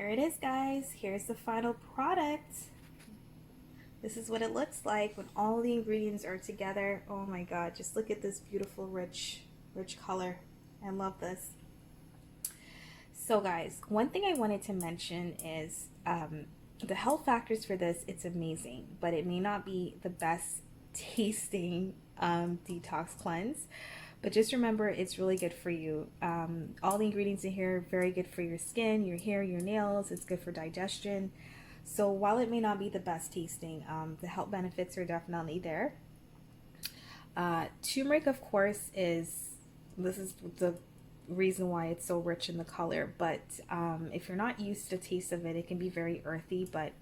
Here it is, guys. Here's the final product. This is what it looks like when all the ingredients are together. Oh my god, just look at this beautiful rich color. I love this. So guys, one thing I wanted to mention is the health factors for this. It's amazing, but it may not be the best tasting detox cleanse. But just remember, it's really good for you. All the ingredients in here are very good for your skin, your hair, your nails. It's good for digestion. So while it may not be the best tasting, the health benefits are definitely there. Turmeric, of course, this is the reason why it's so rich in the color. But if you're not used to the taste of it, it can be very earthy. But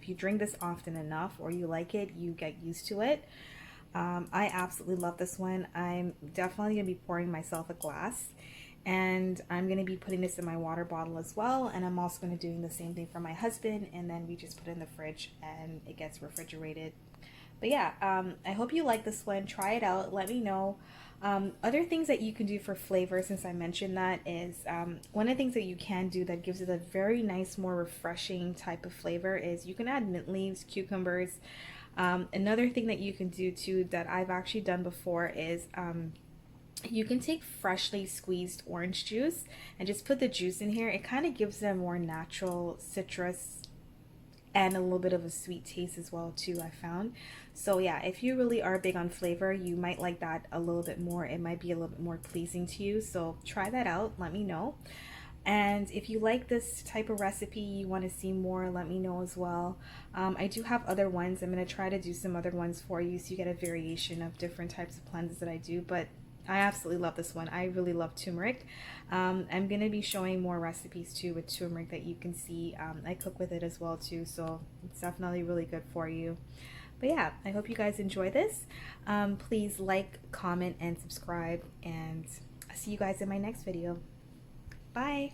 if you drink this often enough or you like it, you get used to it. I absolutely love this one. I'm definitely going to be pouring myself a glass, and I'm going to be putting this in my water bottle as well, and I'm also going to doing the same thing for my husband, and then we just put it in the fridge and it gets refrigerated. But yeah, I hope you like this one. Try it out. Let me know. Other things that you can do for flavor, since I mentioned that, is one of the things that you can do that gives it a very nice, more refreshing type of flavor is you can add mint leaves, cucumbers. Another thing that you can do too that I've actually done before is you can take freshly squeezed orange juice and just put the juice in here. It kind of gives them more natural citrus and a little bit of a sweet taste as well too, I found. So yeah, if you really are big on flavor, you might like that a little bit more. It might be a little bit more pleasing to you. So try that out. Let me know. And if you like this type of recipe, you want to see more, let me know as well. I do have other ones. I'm going to try to do some other ones for you so you get a variation of different types of cleanses that I do. But I absolutely love this one. I really love turmeric. I'm going to be showing more recipes too with turmeric that you can see. I cook with it as well too, so it's definitely really good for you. But yeah, I hope you guys enjoy this. Please like, comment, and subscribe, and I'll see you guys in my next video. Bye.